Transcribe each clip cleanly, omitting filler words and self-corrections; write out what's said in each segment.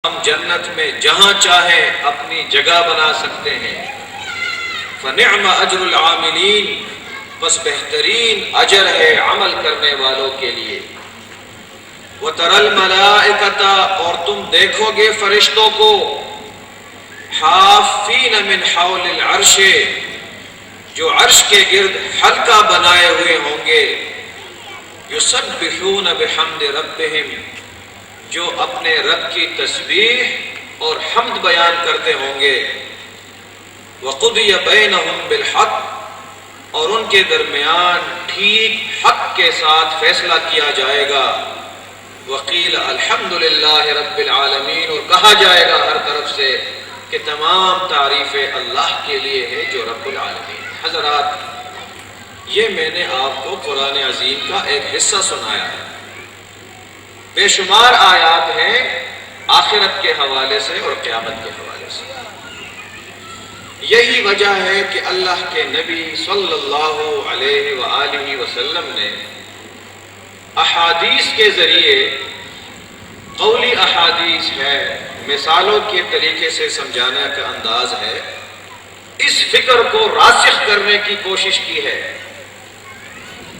ہم جنت میں جہاں چاہیں اپنی جگہ بنا سکتے ہیں۔ فنعم اجر العاملین، بس بہترین اجر ہے عمل کرنے والوں کے لیے۔ وترى الملائکۃ، اور تم دیکھو گے فرشتوں کو، حافین من حول العرش، جو عرش کے گرد حلقہ بنائے ہوئے ہوں گے، یسبحون بحمد ربہم، جو اپنے رب کی تسبیح اور حمد بیان کرتے ہوں گے۔ وقضی بینہم بالحق، اور ان کے درمیان ٹھیک حق کے ساتھ فیصلہ کیا جائے گا۔ وقیل الحمدللہ رب العالمین، اور کہا جائے گا ہر طرف سے کہ تمام تعریفیں اللہ کے لیے ہے جو رب العالمین۔ حضرات، یہ میں نے آپ کو قرآن عظیم کا ایک حصہ سنایا ہے۔ بے شمار آیات ہیں آخرت کے حوالے سے اور قیامت کے حوالے سے۔ یہی وجہ ہے کہ اللہ کے نبی صلی اللہ علیہ وآلہ وسلم نے احادیث کے ذریعے، قولی احادیث ہے، مثالوں کے طریقے سے سمجھانے کا انداز ہے، اس فکر کو راسخ کرنے کی کوشش کی ہے۔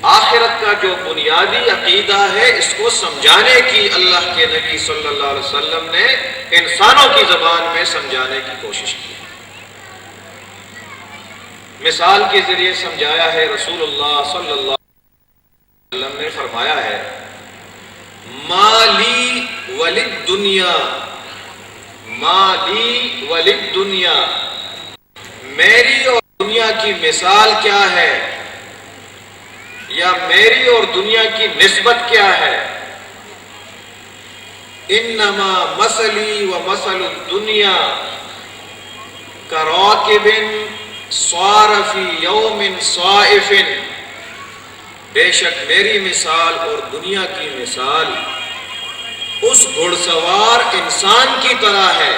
آخرت کا جو بنیادی عقیدہ ہے، اس کو سمجھانے کی اللہ کے نبی صلی اللہ علیہ وسلم نے انسانوں کی زبان میں سمجھانے کی کوشش کی۔ مثال کے ذریعے سمجھایا ہے۔ رسول اللہ صلی اللہ علیہ وسلم نے فرمایا ہے، مالی وللدنیا، مالی وللدنیا، میری اور دنیا کی مثال کیا ہے، یا میری اور دنیا کی نسبت کیا ہے؟ انما مثلی و مثل الدنیا کراکب صار فی یوم صائف، بے شک میری مثال اور دنیا کی مثال اس گھڑ سوار انسان کی طرح ہے،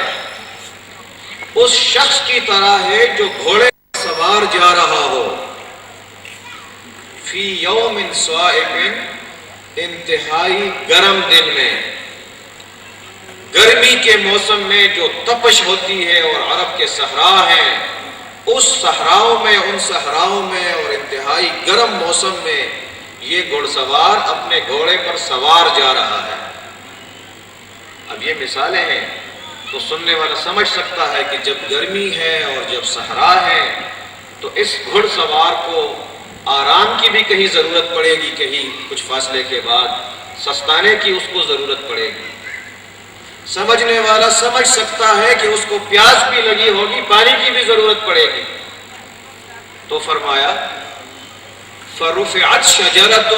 اس شخص کی طرح ہے جو گھوڑے سوار جا رہا ہو، فی یوم صائف، انتہائی گرم دن میں، گرمی کے موسم میں جو تپش ہوتی ہے اور عرب کے صحرا ہیں، اس صحراؤں میں، ان صحراؤں میں اور انتہائی گرم موسم میں یہ گھڑ سوار اپنے گھوڑے پر سوار جا رہا ہے۔ اب یہ مثالیں ہیں تو سننے والا سمجھ سکتا ہے کہ جب گرمی ہے اور جب صحرا ہے تو اس گھڑ سوار کو آرام کی بھی کہیں ضرورت پڑے گی، کہیں کچھ فاصلے کے بعد سستانے کی اس کو ضرورت پڑے گی۔ سمجھنے والا سمجھ سکتا ہے کہ اس کو پیاس بھی لگی ہوگی، پانی کی بھی ضرورت پڑے گی۔ تو فرمایا، فَرُفِعَتْ شَجَرَةٌ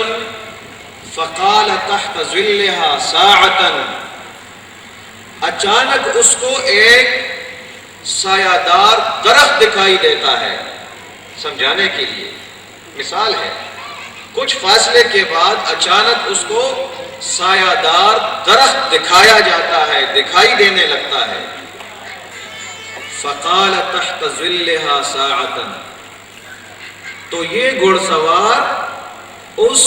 فَقَالَ تَحْتَ ظِلِّهَا سَاعَةً، اچانک اس کو ایک سایہ دار درخت دکھائی دیتا ہے۔ سمجھانے کے لیے مثال ہے، کچھ فاصلے کے بعد اچانک اس کو سایہ دار درخت دکھایا جاتا ہے، دکھائی دینے لگتا ہے۔ فقال تحت ظلها ساعة، تو یہ گھڑ سوار اس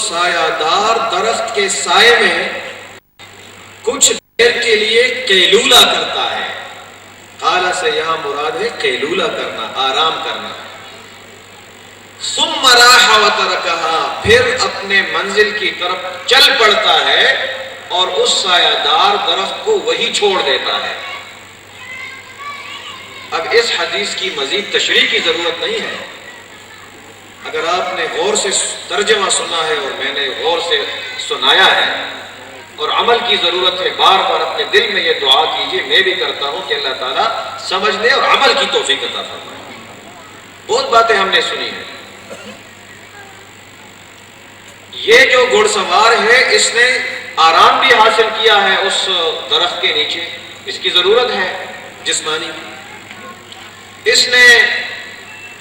سایہ دار درخت کے سائے میں کچھ دیر کے لیے قیلولہ کرتا ہے۔ قال سے یہاں مراد ہے قیلولہ کرنا، آرام کرنا۔ ثم راح وترکها، پھر اپنے منزل کی طرف چل پڑتا ہے اور اس سایہ دار درخت کو وہی چھوڑ دیتا ہے۔ اب اس حدیث کی مزید تشریح کی ضرورت نہیں ہے۔ اگر آپ نے غور سے ترجمہ سنا ہے اور میں نے غور سے سنایا ہے اور عمل کی ضرورت ہے، بار بار اپنے دل میں یہ دعا کیجئے، میں بھی کرتا ہوں کہ اللہ تعالیٰ سمجھنے اور عمل کی توفیق عطا فرمائے۔ بہت باتیں ہم نے سنی ہیں۔ یہ جو گھڑ سوار ہے، اس نے آرام بھی حاصل کیا ہے اس درخت کے نیچے، اس کی ضرورت ہے جسمانی۔ اس نے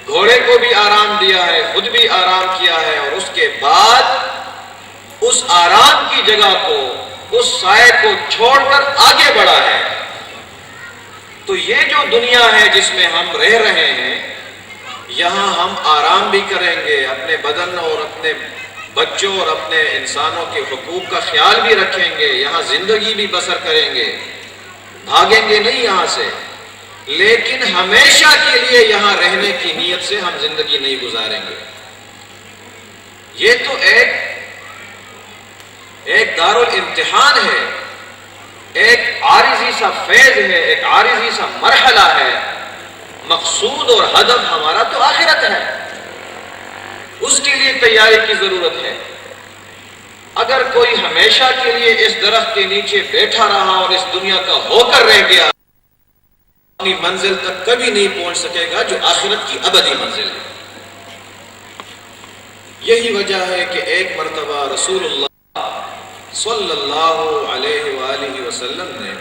گھوڑے کو بھی آرام دیا ہے، خود بھی آرام کیا ہے، اور اس کے بعد اس آرام کی جگہ کو، اس سائے کو چھوڑ کر آگے بڑھا ہے۔ تو یہ جو دنیا ہے جس میں ہم رہ رہے ہیں، یہاں ہم آرام بھی کریں گے، اپنے بدن اور اپنے بچوں اور اپنے انسانوں کے حقوق کا خیال بھی رکھیں گے، یہاں زندگی بھی بسر کریں گے، بھاگیں گے نہیں یہاں سے، لیکن ہمیشہ کے لیے یہاں رہنے کی نیت سے ہم زندگی نہیں گزاریں گے۔ یہ تو ایک دارالامتحان ہے، ایک عارضی سا فیض ہے، ایک عارضی سا مرحلہ ہے۔ مقصود اور ہدف ہمارا تو آخرت ہے، اس کے لیے تیاری کی ضرورت ہے۔ اگر کوئی ہمیشہ کے لیے اس درخت کے نیچے بیٹھا رہا اور اس دنیا کا ہو کر رہ گیا، اپنی منزل تک کبھی نہیں پہنچ سکے گا جو آخرت کی ابدی منزل ہے۔ یہی وجہ ہے کہ ایک مرتبہ رسول اللہ صلی اللہ علیہ وآلہ وسلم نے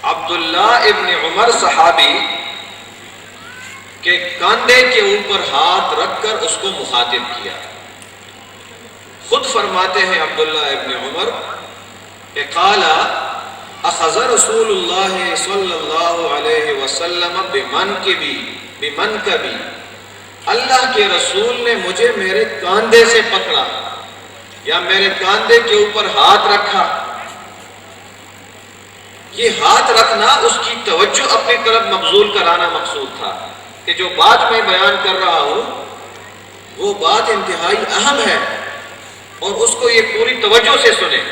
عبداللہ ابن عمر صحابی کے کاندھے کے اوپر ہاتھ رکھ کر اس کو مخاطب کیا۔ خود فرماتے ہیں عبداللہ ابن عمر کہ قال اخذ رسول اللہ صلی اللہ علیہ وسلم بمنکبی، اللہ کے رسول نے مجھے میرے کاندھے سے پکڑا یا میرے کاندھے کے اوپر ہاتھ رکھا۔ یہ ہاتھ رکھنا اس کی توجہ اپنی طرف مبذول کرانا مقصود تھا کہ جو بات میں بیان کر رہا ہوں وہ بات انتہائی اہم ہے اور اس کو یہ پوری توجہ سے سنیں۔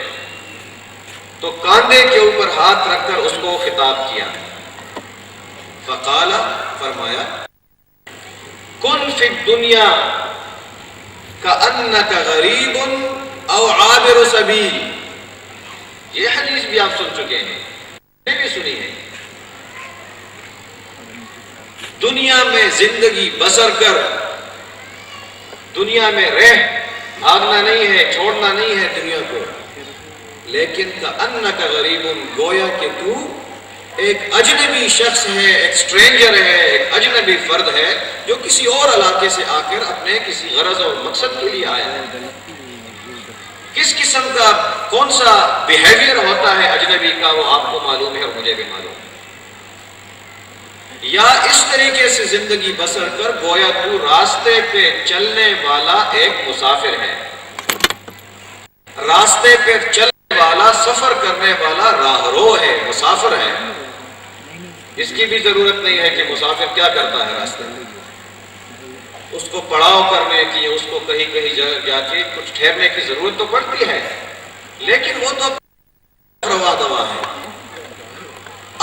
تو کاندھے کے اوپر ہاتھ رکھ کر اس کو خطاب کیا۔ فقال، فرمایا، کن فی الدنیا کأنک غریب او عابر سبیل۔ یہ حدیث بھی آپ سن چکے ہیں، میں بھی سنی ہے۔ دنیا میں زندگی بسر کر، دنیا میں رہ، بھاگنا نہیں ہے، چھوڑنا نہیں ہے دنیا کو، لیکن کأنک غریب، گویا کہ تو ایک اجنبی شخص ہے، ایک اسٹرینجر ہے، ایک اجنبی فرد ہے جو کسی اور علاقے سے آ کر اپنے کسی غرض اور مقصد کے لیے آیا ہے۔ کس قسم کا کون سا بیہیویئر ہوتا ہے اجنبی کا وہ آپ کو معلوم ہے اور مجھے بھی معلوم ہے۔ یا اس طریقے سے زندگی بسر کر گویا تو راستے پہ چلنے والا ایک مسافر ہے، راستے پہ چلنے والا، سفر کرنے والا راہرو ہے، مسافر ہے۔ اس کی بھی ضرورت نہیں ہے کہ مسافر کیا کرتا ہے راستے میں، اس کو پڑاؤ کرنے کی، اس کو کہیں کہیں جا کے کچھ ٹھہرنے کی ضرورت تو پڑتی ہے، لیکن وہ تو روا دوا ہے۔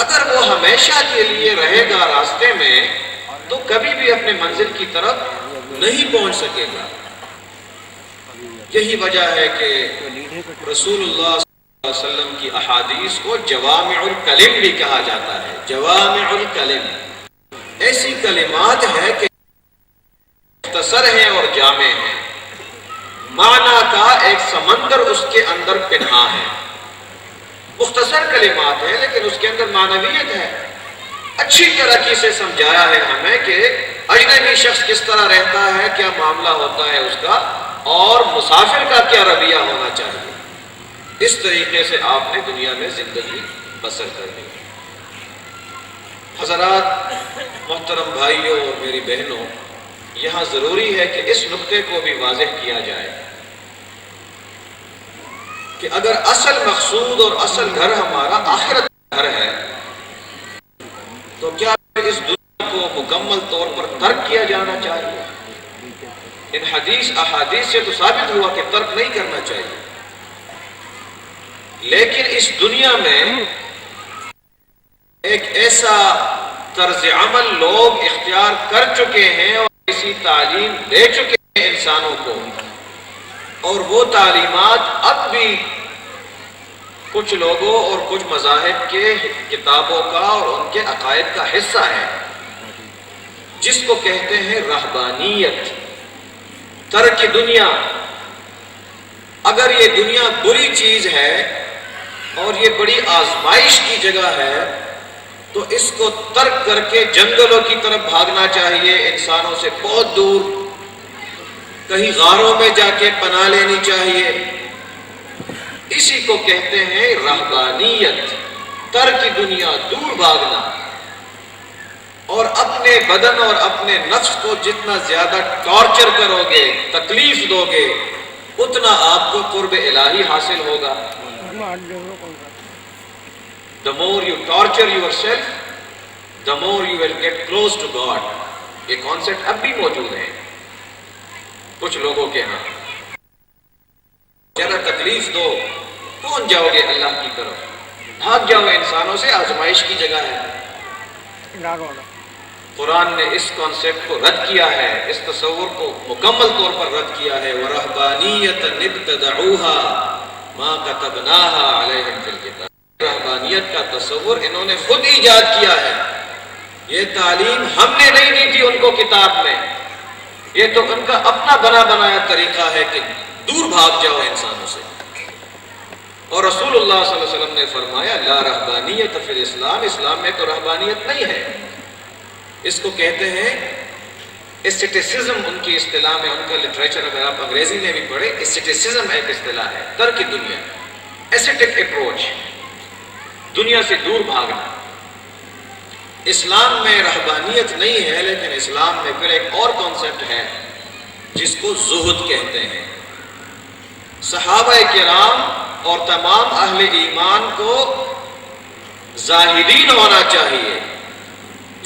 اگر وہ ہمیشہ کے لیے رہے گا راستے میں تو کبھی بھی اپنے منزل کی طرف نہیں پہنچ سکے گا۔ یہی وجہ ہے کہ رسول اللہ صلی اللہ علیہ وسلم کی احادیث کو جوامع الکلم بھی کہا جاتا ہے۔ جوامع الکلم ایسی کلمات ہے کہ مختصر ہیں اور جامع ہیں، معنی کا ایک سمندر اس کے اندر پنہا ہے۔ مختصر کلمات ہیں لیکن اس کے اندر معنویت ہے۔ اچھی طرح سے سمجھایا ہے ہمیں کہ اجنبی شخص کس طرح رہتا ہے، کیا معاملہ ہوتا ہے اس کا، اور مسافر کا کیا رویہ ہونا چاہیے۔ اس طریقے سے آپ نے دنیا میں زندگی بسر کرنی ہے۔ حضرات، محترم بھائیوں اور میری بہنوں، یہاں ضروری ہے کہ اس نقطے کو بھی واضح کیا جائے کہ اگر اصل مقصود اور اصل گھر ہمارا آخرت گھر ہے تو کیا اس دنیا کو مکمل طور پر ترک کیا جانا چاہیے؟ ان احادیث سے تو ثابت ہوا کہ ترک نہیں کرنا چاہیے، لیکن اس دنیا میں ایک ایسا طرز عمل لوگ اختیار کر چکے ہیں اور اسی تعلیم دے چکے ہیں انسانوں کو، اور وہ تعلیمات اب بھی کچھ لوگوں اور کچھ مذاہب کے کتابوں کا اور ان کے عقائد کا حصہ ہے، جس کو کہتے ہیں رہبانیت، ترک دنیا۔ اگر یہ دنیا بری چیز ہے اور یہ بڑی آزمائش کی جگہ ہے تو اس کو ترک کر کے جنگلوں کی طرف بھاگنا چاہیے، انسانوں سے بہت دور، کہیں غاروں میں جا کے پناہ لینی چاہیے۔ اسی کو کہتے ہیں رہبانیت، ترک دنیا، دور بھاگنا۔ اور اپنے بدن اور اپنے نفس کو جتنا زیادہ ٹارچر کرو گے، تکلیف دو گے، اتنا آپ کو قرب الہی حاصل ہوگا۔ the more you torture yourself, the more you will get close to God. یہ کانسیپٹ اب بھی موجود ہے کچھ لوگوں کے ہاں. زیادہ تکلیف دو پہنچ جاؤ گے اللہ کی طرف. بھاگ جاؤ انسانوں سے، آزمائش کی جگہ ہے. قرآن نے اس کانسیپٹ کو رد کیا ہے، اس تصور کو مکمل طور پر رد کیا ہے. وَرَهْبَانِيَّةً ابْتَدَعُوهَا مَا كَتَبْنَاهَا عَلَيْهِمْ فِي الْكِتَابِ. رہبانیت کا تصور انہوں نے خود ایجاد کیا ہے. یہ تعلیم ہم نے نہیں دی تھی ان کو کتاب میں، یہ تو ان کا اپنا بنا بنایا طریقہ ہے کہ دور بھاگ جاؤ انسانوں سے. اور رسول اللہ صلی اللہ علیہ وسلم نے فرمایا لا رہبانیت فی الاسلام، اسلام میں تو رہبانیت نہیں ہے. اس کو کہتے ہیں اسٹیٹسزم، ان کی اصطلاح میں. ان کا لٹریچر اگر آپ انگریزی میں بھی پڑھیں، اسٹیٹسزم ایک اصطلاح ہے، ترک دنیا، ایسٹک اپروچ، دنیا سے دور بھاگنا. اسلام میں رہبانیت نہیں ہے، لیکن اسلام میں پھر ایک اور کانسیپٹ ہے جس کو زہد کہتے ہیں. صحابہ کرام اور تمام اہل ایمان کو زاہدین ہونا چاہیے.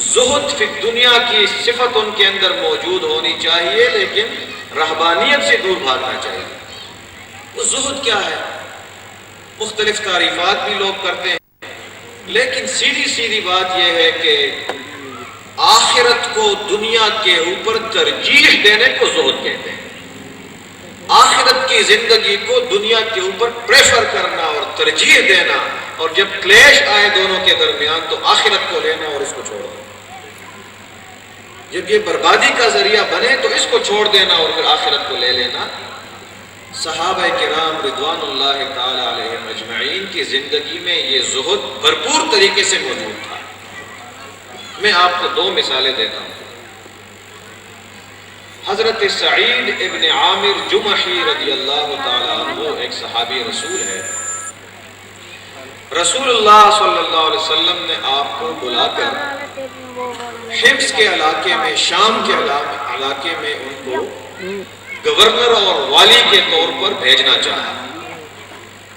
زہد فی دنیا کی صفت ان کے اندر موجود ہونی چاہیے، لیکن رہبانیت سے دور بھاگنا چاہیے. وہ زہد کیا ہے؟ مختلف تعریفات بھی لوگ کرتے ہیں، لیکن سیدھی سیدھی بات یہ ہے کہ آخرت کو دنیا کے اوپر ترجیح دینے کو زہد کہتے ہیں. آخرت کی زندگی کو دنیا کے اوپر پریفر کرنا اور ترجیح دینا، اور جب کلیش آئے دونوں کے درمیان تو آخرت کو لینا اور اس کو چھوڑنا. جب یہ بربادی کا ذریعہ بنے تو اس کو چھوڑ دینا اور پھر آخرت کو لے لینا. صحابہ کرام رضوان اللہ تعالی علیہم اجمعین کی زندگی میں یہ زہد بھرپور طریقے سے موجود تھا. میں آپ کو دو مثالیں دیتا ہوں. حضرت سعید ابن عامر جمحی رضی اللہ تعالی عنہ ایک صحابی رسول ہے. رسول اللہ صلی اللہ علیہ وسلم نے آپ کو بلا کر حمص کے علاقے میں، شام کے علاقے میں ان کو گورنر اور والی کے طور پر بھیجنا چاہا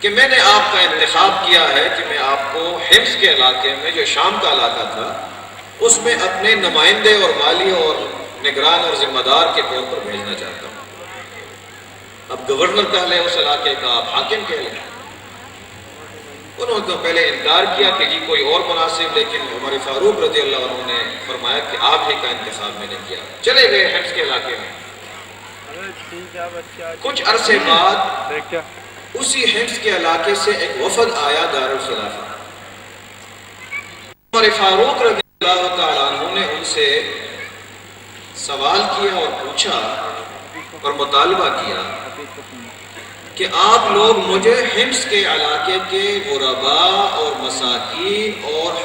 کہ میں نے آپ کا انتخاب کیا ہے کہ میں آپ کو حمص کے علاقے میں، جو شام کا علاقہ تھا، اس میں اپنے نمائندے اور والی اور نگران اور ذمہ دار کے طور پر بھیجنا چاہتا ہوں. اب گورنر کہہ لیں اس علاقے کا، آپ حاکم کہہ لیں. انہوں نے تو پہلے انکار کیا کہ جی کوئی اور مناسب، لیکن ہمارے فاروق رضی اللہ عنہ نے فرمایا کہ آپ ہی کا انتخاب میں نے کیا. چلے گئے حمص کے علاقے میں. کچھ عرصے بعد اسی حمص کے علاقے سے ایک وفد آیا دارالخلافہ. ہمارے فاروق رضی اللہ تعالیٰ عنہ نے ان سے سوال کیا اور پوچھا اور مطالبہ کیا کہ آپ لوگ مجھے حمص کے علاقے کے غرباء اور مساکین اور